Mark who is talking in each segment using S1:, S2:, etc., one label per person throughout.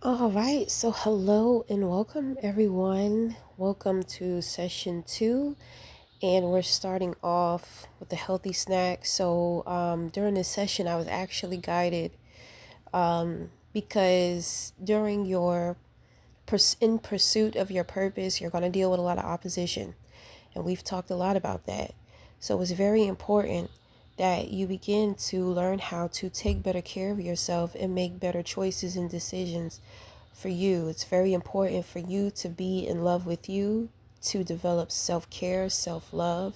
S1: All right, so hello and welcome everyone. Welcome to session two, and we're starting off with a healthy snack. During this session, I was actually guided because during your in pursuit of your purpose, you're going to deal with a lot of opposition, and we've talked a lot about that. So it's very important that you begin to learn how to take better care of yourself and make better choices and decisions for you. It's very important for you to be in love with you, to develop self care, self love,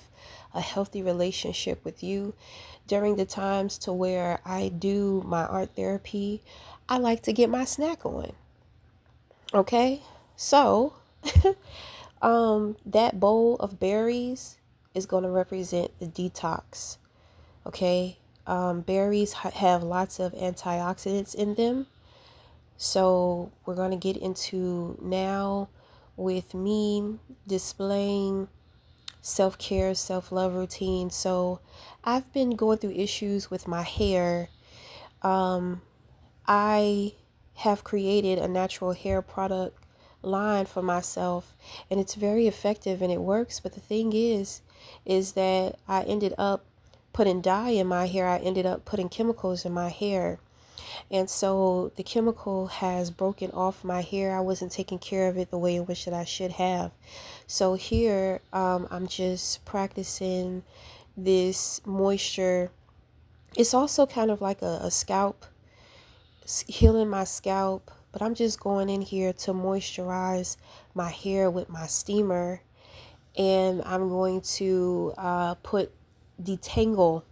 S1: a healthy relationship with you. During the times to where I do my art therapy, I like to get my snack on. Okay? So, that bowl of berries is going to represent the detox. Okay? Berries have lots of antioxidants in them. So we're going to get into now with me displaying self-care, self-love routine. So I've been going through issues with my hair. I have created a natural hair product line for myself, and it's very effective and it works. But the thing is that I ended up putting dye in my hair. I ended up putting chemicals in my hair. And so the chemical has broken off my hair. I wasn't taking care of it the way in which that I should have. So here, I'm just practicing this moisture. It's also kind of like a scalp, healing my scalp. But I'm just going in here to moisturize my hair with my steamer. And I'm going to put detangle.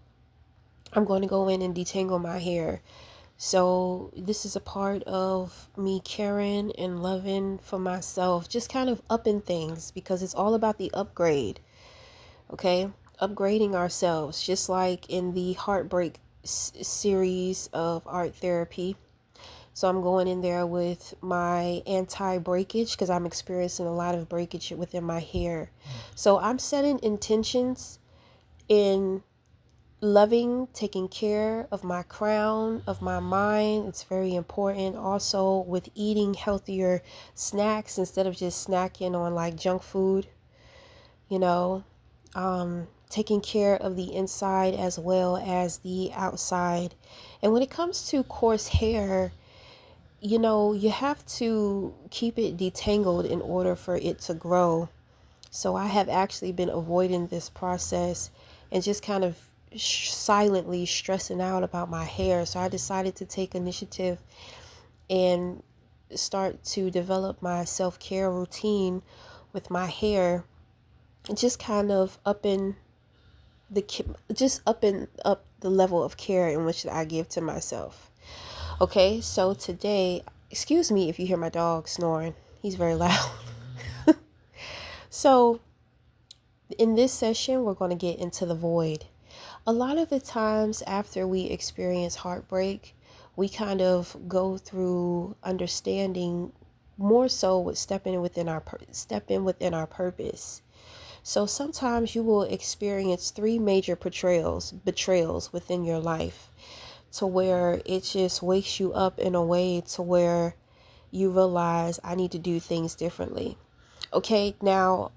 S1: I'm going to go in and detangle my hair. So this is a part of me caring and loving for myself, just kind of upping things because it's all about the upgrade. Okay, upgrading ourselves, just like in the heartbreak series of art therapy. So I'm going in there with my anti-breakage because I'm experiencing a lot of breakage within my hair. So I'm setting intentions in loving, taking care of my crown, of my mind. It's very important. Also, with eating healthier snacks instead of just snacking on like junk food, you know, taking care of the inside as well as the outside. And when it comes to coarse hair, you have to keep it detangled in order for it to grow. So I have actually been avoiding this process and just kind of silently stressing out about my hair. So I decided to take initiative and start to develop my self-care routine with my hair, and just kind of upping up the level of care in which I give to myself. Okay, so today, excuse me if you hear my dog snoring. He's very loud. So in this session, we're going to get into the void. A lot of the times after we experience heartbreak, we kind of go through understanding more so with step in within our purpose. So sometimes you will experience three major betrayals within your life, to where it just wakes you up in a way to where you realize I need to do things differently. Okay, now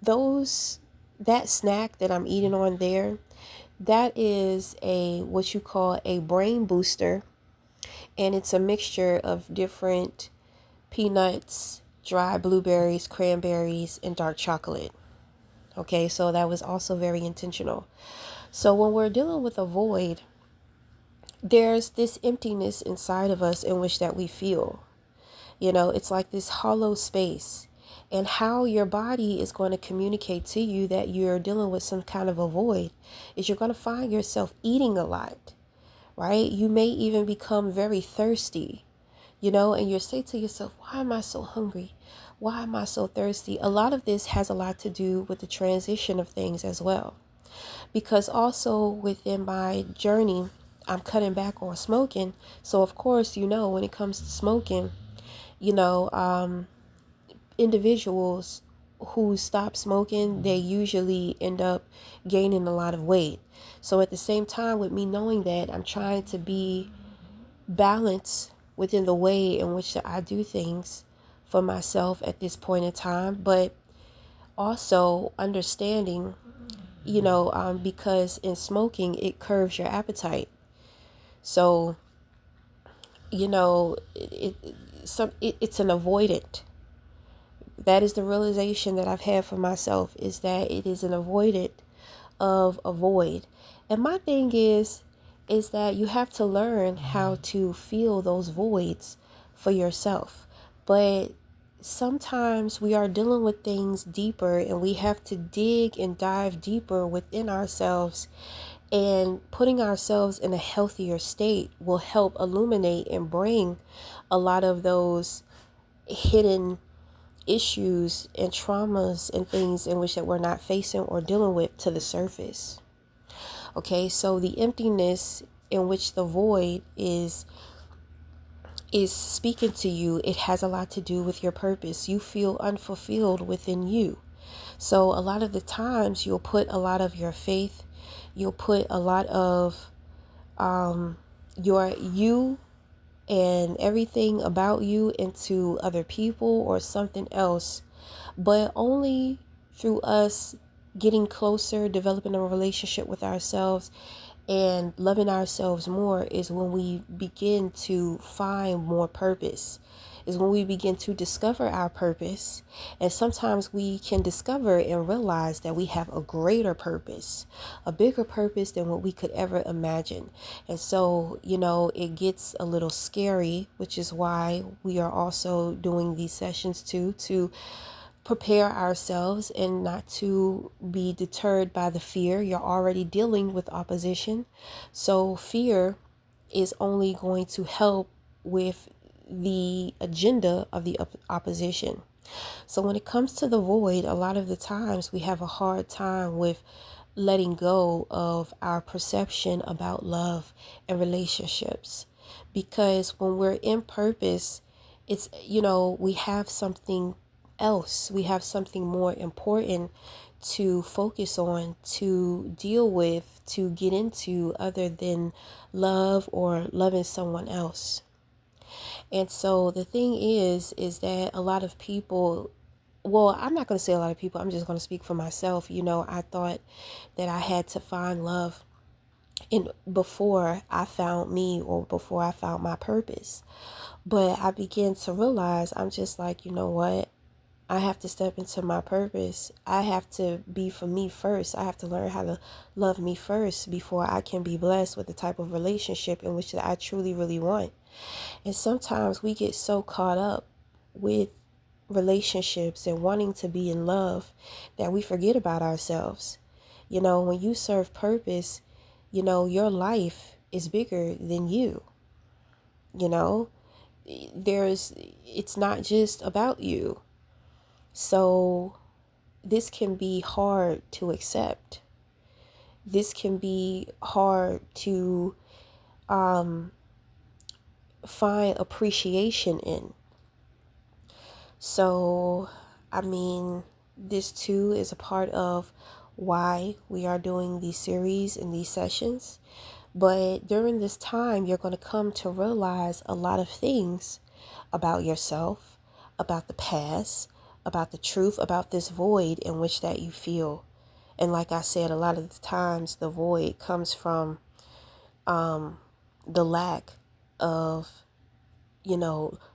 S1: those that snack that I'm eating on there, that is a what you call a brain booster, and it's a mixture of different peanuts, dry blueberries, cranberries, and dark chocolate. Okay, so that was also very intentional. So when we're dealing with a void, there's this emptiness inside of us in which that we feel. It's like this hollow space. And how your body is going to communicate to you that you're dealing with some kind of a void is you're going to find yourself eating a lot, right? You may even become very thirsty, and you'll say to yourself, why am I so hungry? Why am I so thirsty? A lot of this has a lot to do with the transition of things as well. Because also within my journey, I'm cutting back on smoking. So, of course, when it comes to smoking, you know, um, individuals who stop smoking, they usually end up gaining a lot of weight. So at the same time, with me knowing that, I'm trying to be balanced within the way in which I do things for myself at this point in time, but also understanding, because in smoking, it curves your appetite. So, it's an avoidant. That is the realization that I've had for myself, is that it is an avoidant of a void. And my thing is that you have to learn how to fill those voids for yourself. But sometimes we are dealing with things deeper, and we have to dig and dive deeper within ourselves, and putting ourselves in a healthier state will help illuminate and bring a lot of those hidden issues and traumas and things in which that we're not facing or dealing with to the surface. Okay, so the emptiness in which the void is speaking to you, it has a lot to do with your purpose. You feel unfulfilled within you. So a lot of the times you'll put a lot of your faith, you'll put a lot of you and everything about you into other people or something else, but only through us getting closer, developing a relationship with ourselves and loving ourselves more is when we begin to find more purpose, is when we begin to discover our purpose. And sometimes we can discover and realize that we have a greater purpose, a bigger purpose than what we could ever imagine. And so, it gets a little scary, which is why we are also doing these sessions too, to prepare ourselves and not to be deterred by the fear. You're already dealing with opposition. So fear is only going to help with the agenda of the opposition. So when it comes to the void, a lot of the times we have a hard time with letting go of our perception about love and relationships. Because when we're in purpose, it's, we have something else. We have something more important to focus on, to deal with, to get into, other than love or loving someone else. And so the thing is that a lot of people, well, I'm not going to say a lot of people, I'm just going to speak for myself. I thought that I had to find love before I found me, or before I found my purpose. But I began to realize, I'm just like, you know what? I have to step into my purpose. I have to be for me first. I have to learn how to love me first before I can be blessed with the type of relationship in which that I truly, really want. And sometimes we get so caught up with relationships and wanting to be in love that we forget about ourselves. When you serve purpose, your life is bigger than you. It's not just about you. So this can be hard to accept. This can be hard to find appreciation in. So, this too is a part of why we are doing these series and these sessions. But during this time, you're going to come to realize a lot of things about yourself, about the past, about the truth, about this void in which that you feel. And like I said, a lot of the times the void comes from the lack of,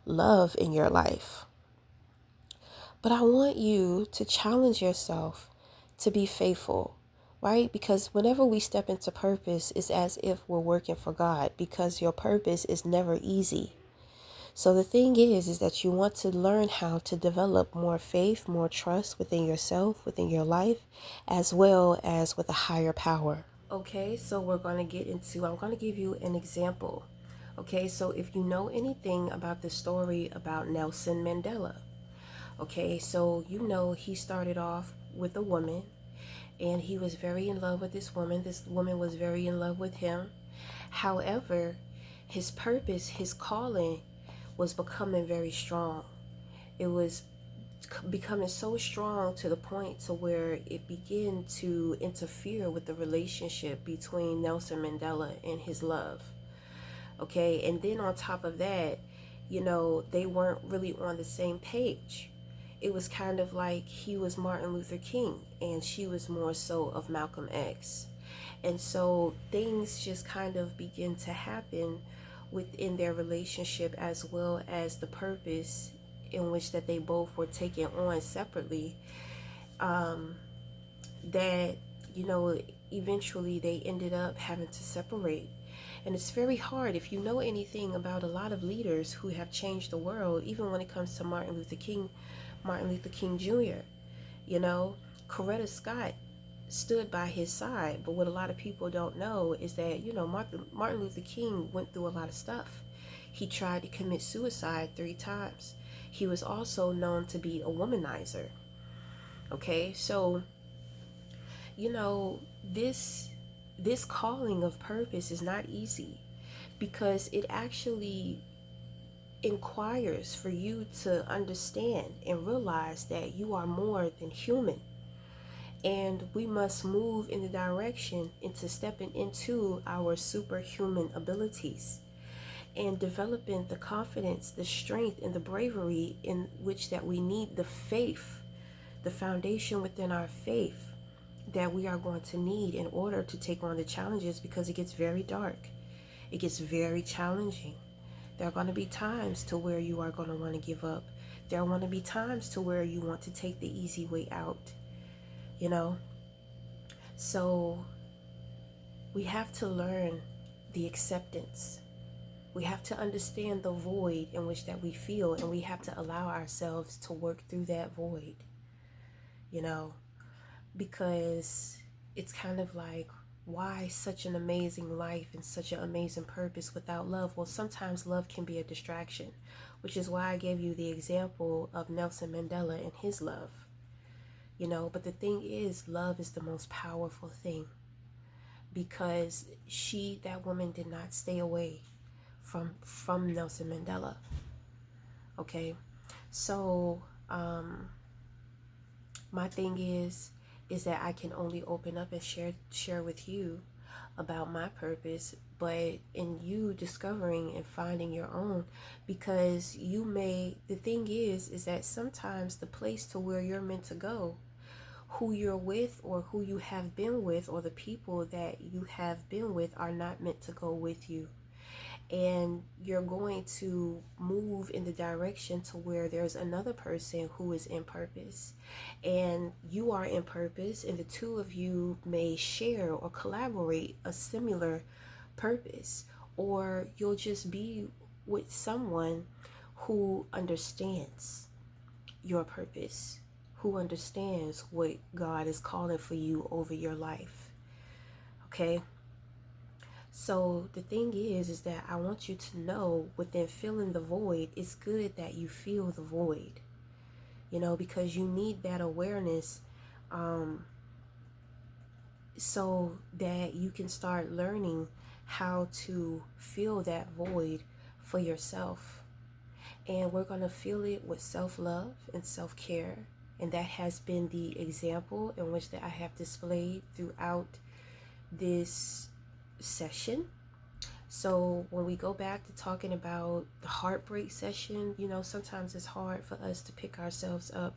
S1: love in your life. But I want you to challenge yourself to be faithful, right? Because whenever we step into purpose, it's as if we're working for God, because your purpose is never easy. So the thing is that you want to learn how to develop more faith, more trust within yourself, within your life, as well as with a higher power. Okay, so I'm going to give you an example. Okay, so if you know anything about the story about Nelson Mandela, okay, so he started off with a woman, and he was very in love with this woman. This woman was very in love with him. However, his purpose, his calling was becoming very strong. It was becoming so strong to the point to where it began to interfere with the relationship between Nelson Mandela and his love. Okay, and then on top of that, they weren't really on the same page. It was kind of like he was Martin Luther King and she was more so of Malcolm X. And so things just kind of begin to happen within their relationship, as well as the purpose in which that they both were taking on separately, that eventually they ended up having to separate. And it's very hard. If you know anything about a lot of leaders who have changed the world, even when it comes to Martin Luther King Jr., Coretta Scott stood by his side. But what a lot of people don't know is that, Martin Luther King went through a lot of stuff. He tried to commit suicide 3 times. He was also known to be a womanizer. Okay, so, this calling of purpose is not easy, because it actually inquires for you to understand and realize that you are more than human. And we must move in the direction into stepping into our superhuman abilities and developing the confidence, the strength, and the bravery in which that we need, the faith, the foundation within our faith that we are going to need in order to take on the challenges, because it gets very dark. It gets very challenging. There are going to be times to where you are going to want to give up. There are going to be times to where you want to take the easy way out. So we have to learn the acceptance. We have to understand the void in which that we feel, and we have to allow ourselves to work through that void, because it's kind of like, why such an amazing life and such an amazing purpose without love? Well, sometimes love can be a distraction, which is why I gave you the example of Nelson Mandela and his love. But the thing is, love is the most powerful thing, because that woman did not stay away from Nelson Mandela. Okay, so my thing is that I can only open up and share with you about my purpose, but in you discovering and finding your own, because the thing is that sometimes the place to where you're meant to go, who you're with or who you have been with, or the people that you have been with, are not meant to go with you. And you're going to move in the direction to where there's another person who is in purpose, and you are in purpose, and the two of you may share or collaborate a similar purpose, or you'll just be with someone who understands your purpose, who understands what God is calling for you over your life. Okay? So the thing is that I want you to know, within filling the void, it's good that you feel the void, because you need that awareness, so that you can start learning how to fill that void for yourself. And we're going to fill it with self-love and self-care. And that has been the example in which that I have displayed throughout this session. So when we go back to talking about the heartbreak session, sometimes it's hard for us to pick ourselves up,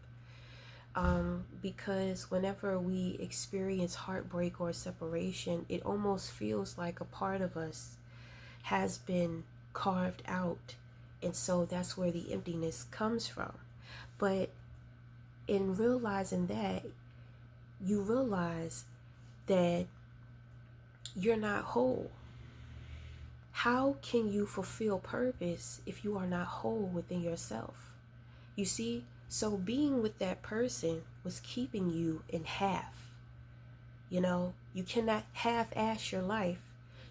S1: because whenever we experience heartbreak or separation, it almost feels like a part of us has been carved out, and so that's where the emptiness comes from. But in realizing that, you realize that you're not whole. How can you fulfill purpose if you are not whole within yourself? You see, so being with that person was keeping you in half. You cannot half-ass your life.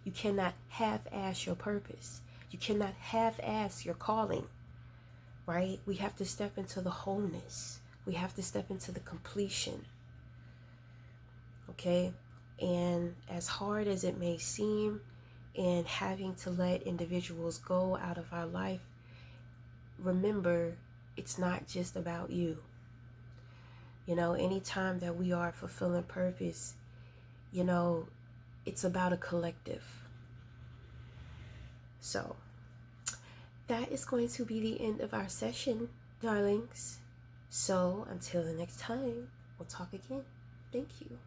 S1: You cannot half-ass your purpose. You cannot half-ass your calling, right? We have to step into the wholeness. We have to step into the completion. Okay? And as hard as it may seem, and having to let individuals go out of our life, remember, it's not just about you. Anytime that we are fulfilling purpose, it's about a collective. So that is going to be the end of our session, darlings. So until the next time, we'll talk again. Thank you.